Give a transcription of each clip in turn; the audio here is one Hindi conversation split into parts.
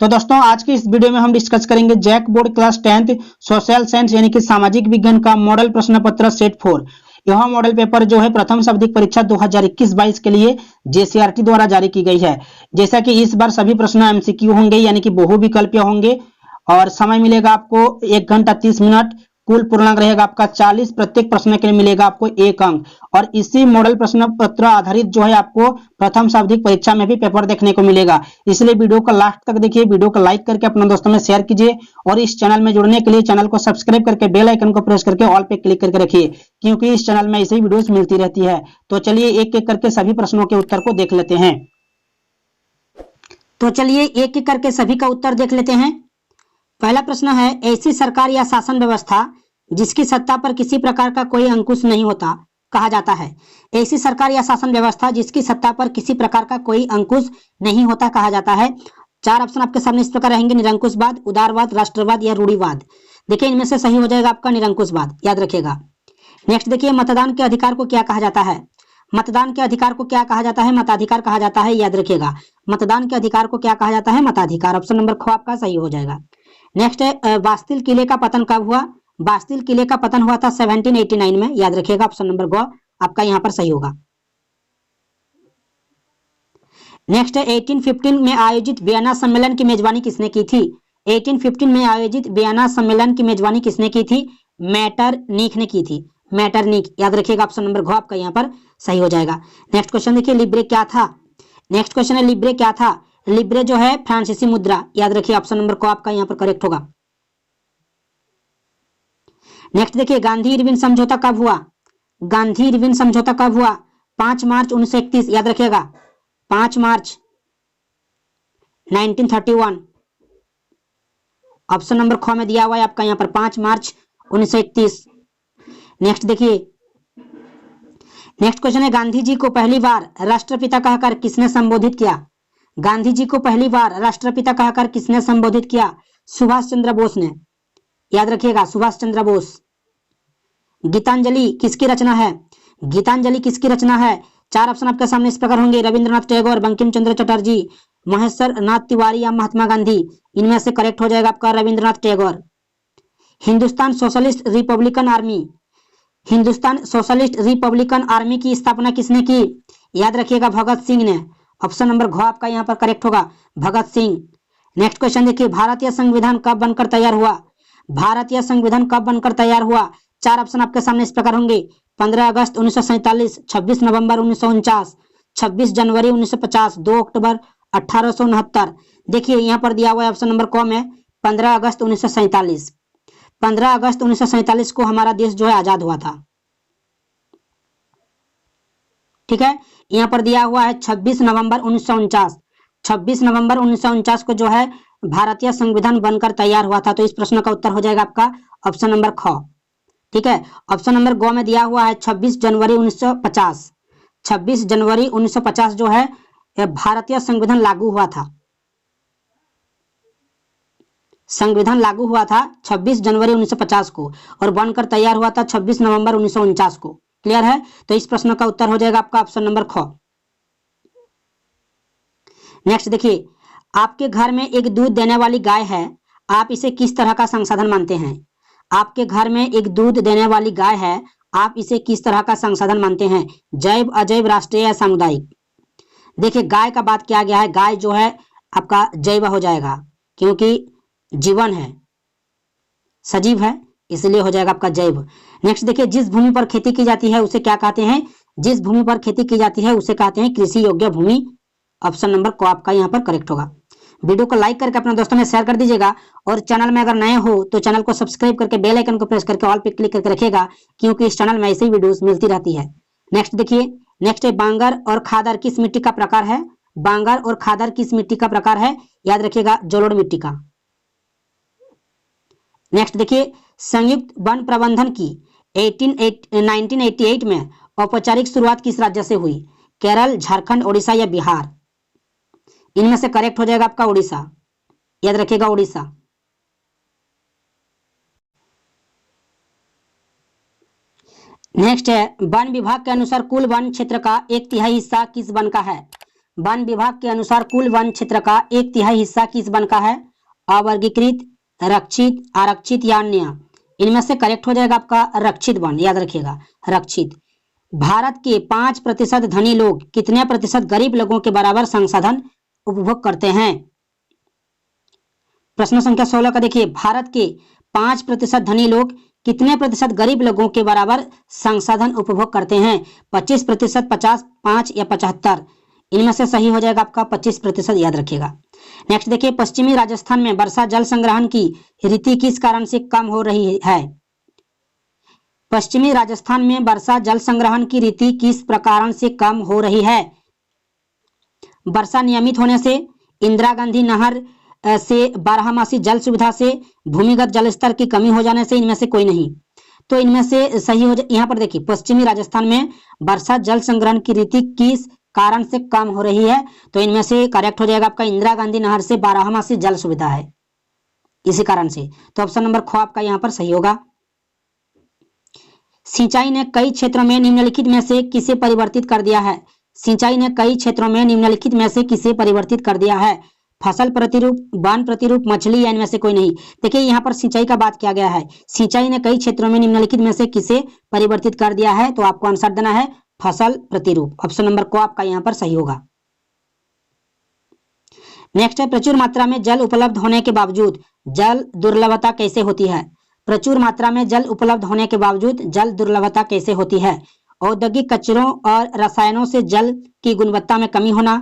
तो दोस्तों आज की इस वीडियो में हम डिस्कस करेंगे JAC board class 10th social science यानी कि सामाजिक विज्ञान का मॉडल प्रश्न पत्र सेट 4। यह मॉडल पेपर जो है प्रथम शब्दिक परीक्षा 2021-22 के लिए जेसीईआरटी द्वारा जारी की गई है। जैसा कि इस बार सभी प्रश्न एमसीक्यू होंगे यानी कि बहुविकल्पीय होंगे और समय मिलेगा आपको 1 घंटा 30 मिनट। कुल पूर्णांक रहेगा आपका 40। प्रत्येक प्रश्न के लिए मिलेगा आपको 1 अंक और इसी मॉडल प्रश्न पत्र आधारित जो है आपको प्रथम शब्दिक परीक्षा में भी पेपर देखने को मिलेगा। इसलिए वीडियो को लास्ट तक देखिए, वीडियो को लाइक करके अपने दोस्तों में शेयर कीजिए और इस चैनल में जुड़ने के लिए चैनल को सब्सक्राइब करके बेल आइकन को प्रेस करके ऑल पे क्लिक करके रखिए, क्योंकि इस चैनल में ऐसी वीडियोस मिलती रहती है। तो चलिए एक एक करके सभी प्रश्नों के उत्तर को देख लेते हैं। तो चलिए एक एक करके सभी का उत्तर देख लेते हैं। पहला प्रश्न है, ऐसी सरकार या शासन व्यवस्था जिसकी सत्ता पर किसी प्रकार का कोई अंकुश नहीं होता कहा जाता है। ऐसी सरकार या शासन व्यवस्था जिसकी सत्ता पर किसी प्रकार का कोई अंकुश नहीं होता कहा जाता है। 4 ऑप्शन आपके सामने इस प्रकार रहेंगे, निरंकुशवाद, उदारवाद, राष्ट्रवाद या रूढ़िवाद। देखिए इनमें से सही हो जाएगा आपका निरंकुशवाद, याद रखिएगा। नेक्स्ट देखिए, मतदान के अधिकार को क्या कहा जाता है। मतदान के अधिकार को क्या कहा जाता है? मताधिकार कहा जाता है, याद रखिएगा। मतदान के अधिकार को क्या कहा जाता है? मताधिकार। ऑप्शन नंबर ख आपका सही हो जाएगा। नेक्स्ट है, बास्तिल किले का पतन कब हुआ? बास्तिल किले का पतन हुआ था 1789 में, याद रखिएगा। ऑप्शन नंबर ग आपका यहाँ पर सही होगा। नेक्स्ट है, 1815 में आयोजित वियना सम्मेलन की मेजबानी किसने की थी? 1815 में आयोजित वियना सम्मेलन की मेजबानी किसने की थी? मैटरनिख ने की थी, मैटरनिख, याद रखिएगा। ऑप्शन नंबर घ आपका यहाँ पर सही हो जाएगा। नेक्स्ट क्वेश्चन देखिए, लिब्रे क्या था? नेक्स्ट क्वेश्चन है, लिब्रे क्या था? लिब्रे जो है फ्रांसीसी मुद्रा, याद रखिए। ऑप्शन नंबर क आपका यहाँ पर करेक्ट होगा। नेक्स्ट देखिए, गांधी इरविन समझौता कब हुआ? गांधी इरविन समझौता कब हुआ? 5 मार्च 1931, याद रखिएगा। 5 मार्च 1931। ऑप्शन नंबर ख में दिया हुआ है आपका यहाँ पर 5 मार्च 1931। नेक्स्ट देखिए, नेक्स्ट क्वेश्चन है, गांधी जी को पहली बार राष्ट्रपिता कहकर किसने संबोधित किया? गांधी जी को पहली बार राष्ट्रपिता कहकर किसने संबोधित किया? सुभाष चंद्र बोस ने, याद रखिएगा, सुभाष चंद्र बोस। गीतांजलि किसकी रचना है? गीतांजलि किसकी रचना है? 4 ऑप्शन आपके सामने इस प्रकार होंगे, रविंद्रनाथ टैगोर, बंकिम चंद्र चटर्जी, महेश्वर नाथ तिवारी या महात्मा गांधी। इनमें से करेक्ट हो जाएगा आपका Rabindranath Tagore. Hindustan socialist Republican army, Hindustan socialist Republican army की स्थापना किसने की? याद रखिएगा, भगत सिंह ने। ऑप्शन नंबर घ आपका यहाँ पर करेक्ट होगा, भगत सिंह। नेक्स्ट क्वेश्चन देखिए, भारतीय संविधान कब बनकर तैयार हुआ? भारतीय संविधान कब बनकर तैयार हुआ? 4 ऑप्शन आपके सामने इस प्रकार होंगे, 15 अगस्त 1947, 26 नवंबर 1949, 26 जनवरी 1950, 2 अक्टूबर 1869। देखिए यहाँ पर दिया हुआ है ऑप्शन नंबर क में 15 अगस्त 1947। 15 अगस्त 1947 को हमारा देश जो है आजाद हुआ था। ठीक है, यहाँ पर दिया हुआ है 26 नवंबर 1949। 26 नवंबर 1949 को जो है भारतीय संविधान बनकर तैयार हुआ था। तो इस प्रश्न का उत्तर हो जाएगा आपका ऑप्शन नंबर ख। ठीक है, ऑप्शन नंबर ग में दिया हुआ है 26 जनवरी 1950। 26 जनवरी 1950 जो है भारतीय संविधान लागू हुआ था। संविधान लागू हुआ था 26 जनवरी 1950 को और बनकर तैयार हुआ था 26 नवंबर 1949 को। क्लियर है? तो इस प्रश्न का उत्तर हो जाएगा आपका ऑप्शन नंबर ख। नेक्स्ट देखिए, आपके घर में एक दूध देने वाली गाय है, आप इसे किस तरह का संसाधन मानते हैं? आपके घर में एक दूध देने वाली गाय है, आप इसे किस तरह का संसाधन मानते हैं? जैव, अजैव, राष्ट्रीय या सामुदायिक? देखिए गाय का बात किया गया है, गाय जो है आपका जैव हो जाएगा क्योंकि जीवन है, सजीव है, इसलिए हो जाएगा आपका जैव। नेक्स्ट देखिए, जिस भूमि पर खेती की जाती है उसे क्या कहते हैं? जिस भूमि पर खेती की जाती है उसे कहते हैं कृषि योग्य भूमि। ऑप्शन नंबर को आपका यहाँ पर करेक्ट होगा। वीडियो को लाइक करके अपने दोस्तों में शेयर कर दीजिएगा और चैनल में अगर नए हो तो चैनल को सब्सक्राइब करके बेल आइकन को प्रेस करके ऑल पे क्लिक करके रखिएगा, क्योंकि इस चैनल में ऐसी वीडियोस मिलती रहती है। नेक्स्ट देखिए, नेक्स्ट है, बांगर और खादर किस मिट्टी का प्रकार है? बांगर और खादर किस मिट्टी का प्रकार है? याद रखिएगा, जलोढ़ मिट्टी का। नेक्स्ट देखिए, संयुक्त वन प्रबंधन की 1988 में औपचारिक शुरुआत किस राज्य से हुई? केरल, झारखंड, ओडिशा या बिहार? इनमें से करेक्ट हो जाएगा आपका ओडिशा, याद रखिएगा, ओडिशा। नेक्स्ट है, वन विभाग के अनुसार कुल वन क्षेत्र का 1/3 हिस्सा किस वन का है? वन विभाग के अनुसार कुल वन क्षेत्र का 1/3 हिस्सा किस वन का है? अवर्गीकृत, रक्षित, आरक्षित या अन्य? इनमें से करेक्ट हो जाएगा आपका रक्षित वन, याद रखिएगा रक्षित। भारत के 5% धनी लोग कितने प्रतिशत गरीब लोगों के बराबर संसाधन उपभोग करते हैं? प्रश्न संख्या 16 का देखिए, भारत के 5% धनी लोग कितने प्रतिशत गरीब लोगों के बराबर संसाधन उपभोग करते हैं? 25%, 50, 5 या 75? इनमें से सही हो जाएगा आपका 25%, याद रखिएगा। नेक्स्ट देखिए, पश्चिमी राजस्थान में वर्षा जल संग्रहण की रीति किस कारण से कम हो रही है? पश्चिमी राजस्थान में वर्षा जल संग्रहण की रीति किस प्रकार से कम हो रही है? वर्षा नियमित होने से, इंदिरा गांधी नहर से, बारहमासी जल सुविधा से, भूमिगत जल स्तर की कमी हो जाने से? इनमें से कोई नहीं। तो इनमें से सही हो जाए, यहाँ पर देखिए पश्चिमी राजस्थान में वर्षा जल संग्रहण की रीति किस कारण से कम हो रही है? तो इनमें से करेक्ट हो जाएगा आपका इंदिरा गांधी नहर से बारहमासी जल सुविधा है, इसी कारण से। तो ऑप्शन नंबर ख आपका यहाँ पर सही होगा। सिंचाई ने कई क्षेत्रों में निम्नलिखित में से किसे परिवर्तित कर दिया है? सिंचाई ने कई क्षेत्रों में निम्नलिखित में से किसे परिवर्तित कर दिया है? फसल प्रतिरूप, वन प्रतिरूप, मछली या इनमें से कोई नहीं? देखिए यहाँ पर सिंचाई का बात किया गया है। सिंचाई ने कई क्षेत्रों में निम्नलिखित में से किसे परिवर्तित कर दिया है? तो आपको आंसर देना है फसल प्रतिरूप। ऑप्शन नंबर को आपका यहाँ पर सही होगा। नेक्स्ट है, प्रचुर मात्रा में जल उपलब्ध होने के बावजूद जल दुर्लभता कैसे होती है? प्रचुर मात्रा में जल उपलब्ध होने के बावजूद जल दुर्लभता कैसे होती है? औद्योगिक कचरों और रसायनों से जल की गुणवत्ता में कमी होना,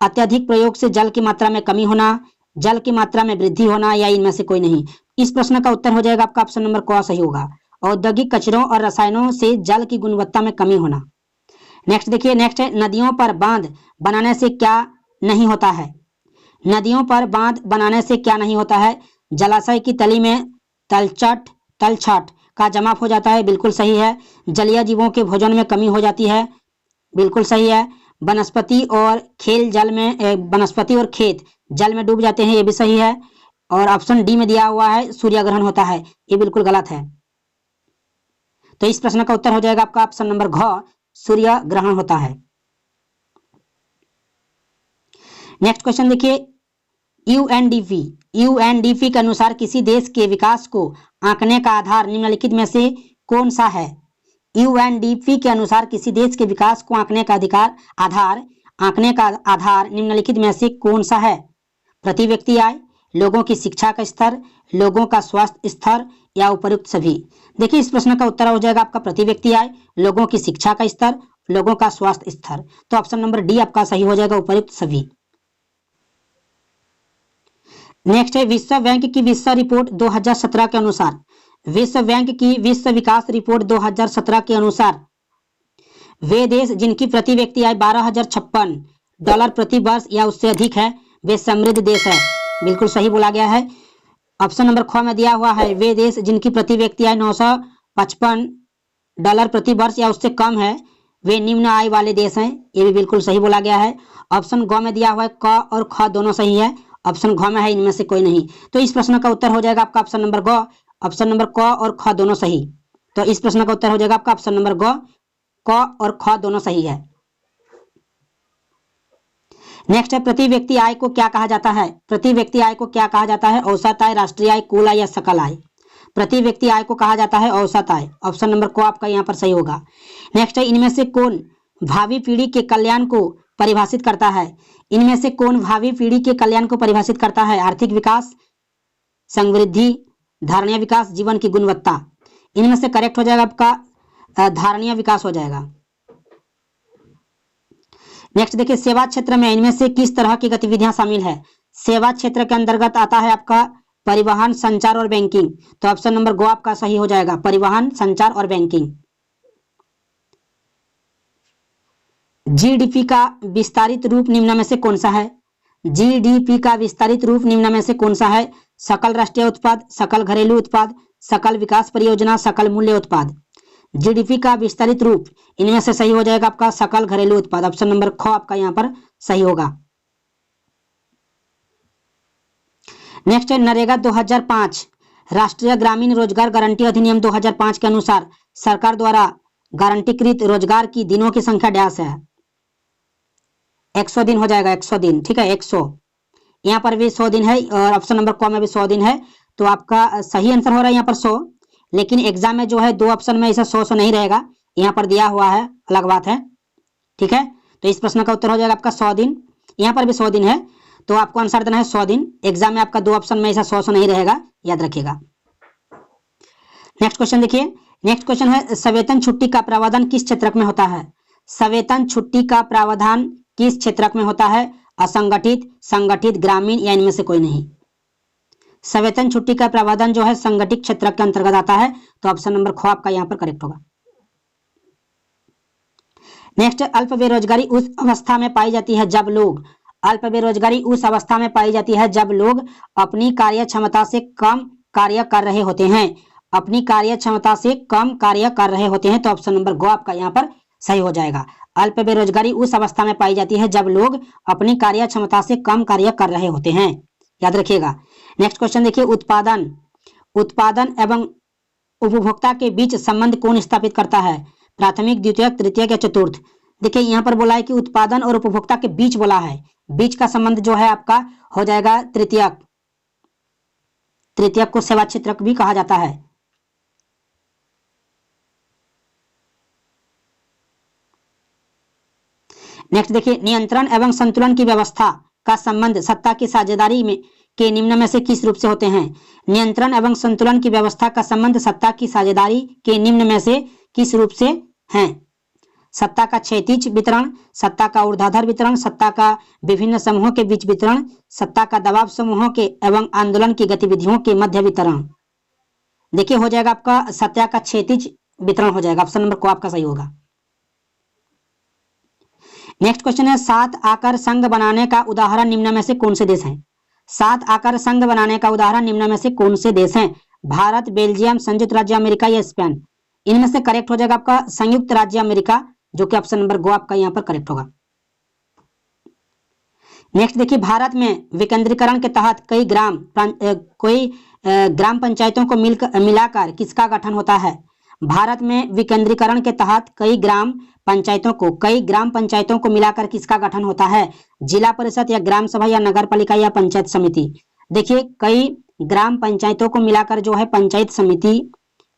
अत्यधिक प्रयोग से जल की मात्रा में कमी होना, जल की मात्रा में वृद्धि होना या इनमें से कोई नहीं? इस प्रश्न का उत्तर हो जाएगा आपका ऑप्शन नंबर क सही होगा। औद्योगिक कचरों और रसायनों से जल की गुणवत्ता में कमी होना। नेक्स्ट देखिए, नेक्स्ट है, नदियों पर बांध बनाने से क्या नहीं होता है? नदियों पर बांध बनाने से क्या नहीं होता है? जलाशय की तली में तलछट का जमाव हो जाता है, बिल्कुल सही है। जलीय जीवों के भोजन में कमी हो जाती है, बिल्कुल सही है। वनस्पति और खेत जल में डूब जाते हैं, ये भी सही है। और ऑप्शन डी में दिया हुआ है सूर्य ग्रहण होता है, ये बिल्कुल गलत है। तो इस प्रश्न का उत्तर हो जाएगा आपका ऑप्शन नंबर घ, सूर्य ग्रहण होता है। नेक्स्ट क्वेश्चन देखिए, यूएनडीपी के अनुसार किसी देश के विकास को आंकने का आधार निम्नलिखित में से कौन सा है? यूएनडीपी के अनुसार किसी देश के विकास को आंकने का आधार निम्नलिखित में से कौन सा है? प्रति व्यक्ति आय, लोगों की शिक्षा का स्तर, लोगों का स्वास्थ्य स्तर या उपयुक्त सभी? देखिए इस प्रश्न का उत्तर हो जाएगा आपका प्रति व्यक्ति आय, लोगों की शिक्षा का स्तर, लोगों का स्वास्थ्य स्तर। तो ऑप्शन नंबर डी आपका सही हो जाएगा, उपयुक्त सभी। नेक्स्ट है, विश्व बैंक की विश्व रिपोर्ट 2017 के अनुसार, विश्व बैंक की विश्व विकास रिपोर्ट 2017 के अनुसार वे देश जिनकी प्रति व्यक्ति आय $12,056 प्रति वर्ष या उससे अधिक है वे समृद्ध देश है, बिल्कुल सही बोला गया है। ऑप्शन नंबर ख में दिया हुआ है वे देश जिनकी प्रति व्यक्ति आय $955 प्रति वर्ष या उससे कम है वे निम्न आय वाले देश हैं, ये भी बिल्कुल सही बोला गया है। ऑप्शन ग में दिया हुआ है क और ख दोनों सही है, ऑप्शन घ में है इनमें से कोई नहीं। तो इस प्रश्न का उत्तर हो जाएगा आपका ऑप्शन नंबर ग, ऑप्शन नंबर क और ख दोनों सही। तो इस प्रश्न का उत्तर हो जाएगा आपका ऑप्शन नंबर ग, क और ख दोनों सही है। नेक्स्ट है, प्रति व्यक्ति आय को क्या कहा जाता है? प्रति व्यक्ति आय को क्या कहा जाता है? औसत आय, राष्ट्रीय आय, कुल आय या सकल आय? प्रति व्यक्ति आय को कहा जाता है औसत आय, ऑप्शन नंबर को आपका यहाँ पर सही होगा। नेक्स्ट है, इनमें से कौन भावी पीढ़ी के कल्याण को परिभाषित करता है? इनमें से कौन भावी पीढ़ी के कल्याण को परिभाषित करता है? आर्थिक विकास, समृद्धि, धारणीय विकास, जीवन की गुणवत्ता? इनमें से करेक्ट हो जाएगा आपका धारणीय विकास हो जाएगा। नेक्स्ट देखिए, सेवा क्षेत्र में इनमें से किस तरह की गतिविधियां शामिल है? सेवा क्षेत्र के अंतर्गत आता है आपका परिवहन, संचार और बैंकिंग। तो ऑप्शन नंबर गो आपका सही हो जाएगा, परिवहन, संचार और बैंकिंग। जीडीपी का विस्तारित रूप निम्न में से कौन सा है? जीडीपी का विस्तारित रूप निम्न में से कौन सा है? सकल राष्ट्रीय उत्पाद, सकल घरेलू उत्पाद, सकल विकास परियोजना, सकल मूल्य उत्पाद? जीडीपी का विस्तारित रूप इनमें से सही हो जाएगा आपका सकल घरेलू उत्पाद, ऑप्शन नंबर ख आपका यहाँ पर सही होगा। नेक्स्ट है, नरेगा 2005 राष्ट्रीय ग्रामीण रोजगार गारंटी अधिनियम 2005 के अनुसार सरकार द्वारा गारंटीकृत रोजगार की दिनों की संख्या डैश है? 100 दिन हो जाएगा, 100 दिन, ठीक है 100। यहाँ पर भी 100 दिन है और ऑप्शन नंबर क में भी 100 दिन है, तो आपका सही आंसर हो रहा है यहाँ पर 100। लेकिन एग्जाम में जो है 2 ऑप्शन में ऐसा 100 नहीं रहेगा, यहाँ पर दिया हुआ है, अलग बात है, ठीक है। तो इस प्रश्न का उत्तर हो जाएगा आपका 100 दिन। यहाँ पर भी 100 दिन है, तो आपको आंसर देना है 100 दिन। एग्जाम में आपका 2 ऑप्शन में ऐसा 100 नहीं रहेगा, याद रखिएगा। नेक्स्ट क्वेश्चन देखिए, नेक्स्ट क्वेश्चन है सवेतन छुट्टी का प्रावधान किस क्षेत्रक में होता है? सवेतन छुट्टी का प्रावधान किस क्षेत्रक में होता है? असंगठित, संगठित, ग्रामीण या इनमें से कोई नहीं। सवेतन छुट्टी का प्रावधान जो है संगठित क्षेत्र के अंतर्गत आता है, तो ऑप्शन नंबर ख आपका यहाँ पर करेक्ट होगा। नेक्स्ट, अल्प बेरोजगारी उस अवस्था में पाई जाती है जब लोग, अल्प बेरोजगारी उस अवस्था में पाई जाती है जब लोग अपनी कार्य क्षमता से कम कार्य कर रहे होते हैं, अपनी कार्य क्षमता से कम कार्य कर रहे होते हैं, तो ऑप्शन नंबर ग आपका यहाँ पर सही हो जाएगा। अल्प बेरोजगारी उस अवस्था में पाई जाती है जब लोग अपनी कार्य क्षमता से कम कार्य कर रहे होते हैं, याद रखिएगा। नेक्स्ट क्वेश्चन देखिए, उत्पादन, उत्पादन एवं उपभोक्ता के बीच संबंध कौन स्थापित करता है? प्राथमिक, द्वितीयक, तृतीयक या चतुर्थ? देखिए यहाँ पर बोला है कि उत्पादन और उपभोक्ता के बीच बोला है, बीच का संबंध जो है आपका हो जाएगा तृतीयक। तृतीयक को सेवा क्षेत्रक भी कहा जाता है। नेक्स्ट देखिए, नियंत्रण एवं संतुलन की व्यवस्था का संबंध सत्ता की साझेदारी में के निम्न में से किस रूप से होते हैं? नियंत्रण एवं संतुलन की व्यवस्था का संबंध सत्ता की साझेदारी के निम्न में से किस रूप से हैं? सत्ता का क्षैतिज वितरण, सत्ता का ऊर्ध्वाधर वितरण, सत्ता का विभिन्न समूहों के बीच वितरण, सत्ता का दबाव समूहों के एवं आंदोलन की गतिविधियों के मध्य वितरण। देखिए हो जाएगा आपका सत्ता का क्षैतिज वितरण हो जाएगा, ऑप्शन नंबर को आपका सही होगा। नेक्स्ट क्वेश्चन है, 7 आकर संघ बनाने का उदाहरण निम्न में से कौन से देश हैं? 7 आकर संघ बनाने का उदाहरण निम्न में से कौन से देश हैं? भारत, बेल्जियम, संयुक्त राज्य अमेरिका या स्पेन? इनमें से करेक्ट हो जाएगा आपका संयुक्त राज्य अमेरिका, जो कि ऑप्शन नंबर गो आपका यहाँ पर करेक्ट होगा। नेक्स्ट देखिए, भारत में विकेंद्रीकरण के तहत कई ग्राम पंचायतों को मिलाकर किसका गठन होता है? भारत में विकेंद्रीकरण के तहत कई ग्राम पंचायतों को मिलाकर किसका गठन होता है? जिला परिषद या ग्राम सभा या नगर पालिका या पंचायत समिति? देखिए कई ग्राम पंचायतों को मिलाकर जो है पंचायत समिति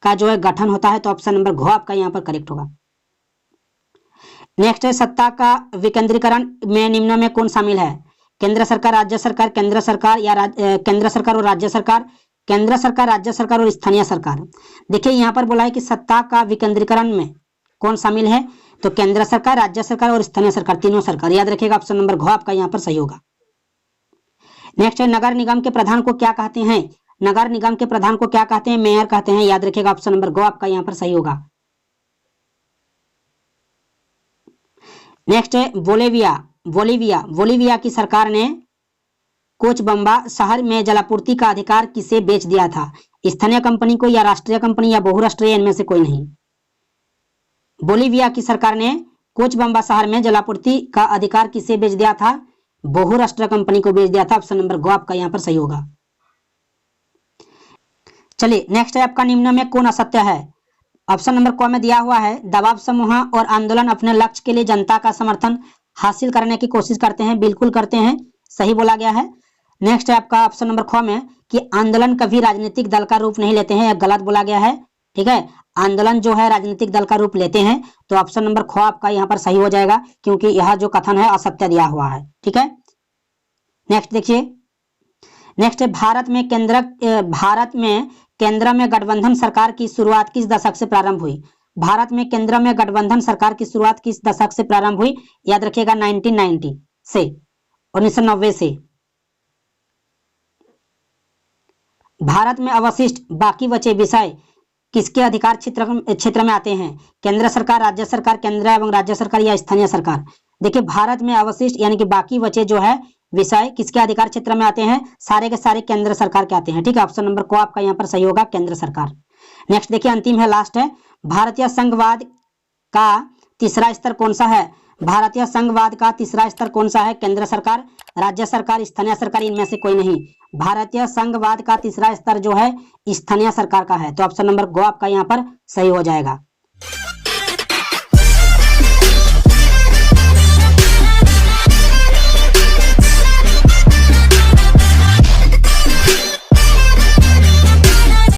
का जो है गठन होता है, तो ऑप्शन नंबर घ आपका यहाँ पर करेक्ट होगा। नेक्स्ट है, सत्ता का विकेंद्रीकरण में निम्न में कौन शामिल है? केंद्र सरकार, राज्य सरकार, केंद्र सरकार या केंद्र सरकार और राज्य सरकार, केंद्र सरकार, राज्य सरकार और स्थानीय सरकार? देखिए यहाँ पर बोला है कि सत्ता का विकेंद्रीकरण में कौन शामिल है, तो केंद्र सरकार, राज्य सरकार और स्थानीय सरकार, तीनों सरकार, याद रखिएगा ऑप्शन नंबर घ आपका यहाँ पर सही होगा। नेक्स्ट है, नगर निगम के प्रधान को क्या कहते हैं? नगर निगम के प्रधान को क्या कहते हैं? मेयर कहते हैं, याद रखिएगा ऑप्शन नंबर घ आपका यहाँ पर सही होगा। नेक्स्ट है, बोलीविया की सरकार ने कोचबंबा शहर में जलापूर्ति का अधिकार किसे बेच दिया था? स्थानीय कंपनी को या राष्ट्रीय कंपनी या बहुराष्ट्रीय, इनमें से कोई नहीं। बोलीविया की सरकार ने कोचबंबा शहर में जलापूर्ति का अधिकार किसे बेच दिया था? बहुराष्ट्रीय कंपनी को बेच दिया था, ऑप्शन नंबर ग आपका यहाँ पर सही होगा। चलिए नेक्स्ट है आपका, निम्न में कौन असत्य है? ऑप्शन नंबर क में दिया हुआ है, दबाव समूह और आंदोलन अपने लक्ष्य के लिए जनता का समर्थन हासिल करने की कोशिश करते हैं, बिल्कुल करते हैं, सही बोला गया है। नेक्स्ट है आपका ऑप्शन नंबर ख में कि आंदोलन कभी राजनीतिक दल का रूप नहीं लेते हैं, यह गलत बोला गया है, ठीक है। आंदोलन जो है राजनीतिक दल का रूप लेते हैं, तो ऑप्शन नंबर ख आपका यहाँ पर सही हो जाएगा, क्योंकि यह जो कथन है असत्य दिया हुआ है, ठीक है। नेक्स्ट देखिए, नेक्स्ट है, भारत में केंद्र में गठबंधन सरकार की शुरुआत किस दशक से प्रारंभ हुई? भारत में केंद्र में गठबंधन सरकार की शुरुआत किस दशक से प्रारंभ हुई? याद रखिएगा 1990 से, 1990 से। भारत में अवशिष्ट बाकी बचे विषय किसके अधिकार क्षेत्र में आते हैं? केंद्र सरकार, राज्य सरकार, केंद्र एवं राज्य सरकार या स्थानीय सरकार? देखिए भारत में अवशिष्ट यानी कि बाकी बचे जो है विषय किसके अधिकार क्षेत्र में आते हैं? सारे के सारे केंद्र सरकार के आते हैं, ठीक है। ऑप्शन नंबर को आपका यहाँ पर सही होगा, केंद्र सरकार। नेक्स्ट देखिए, अंतिम है, लास्ट है, भारतीय संघवाद का तीसरा स्तर कौन सा है? भारतीय संघवाद का तीसरा स्तर कौन सा है? केंद्र सरकार, राज्य सरकार, स्थानीय सरकार, इनमें से कोई नहीं। भारतीय संघवाद का तीसरा स्तर जो है स्थानीय सरकार का है, तो ऑप्शन नंबर गो आपका यहाँ पर सही हो जाएगा।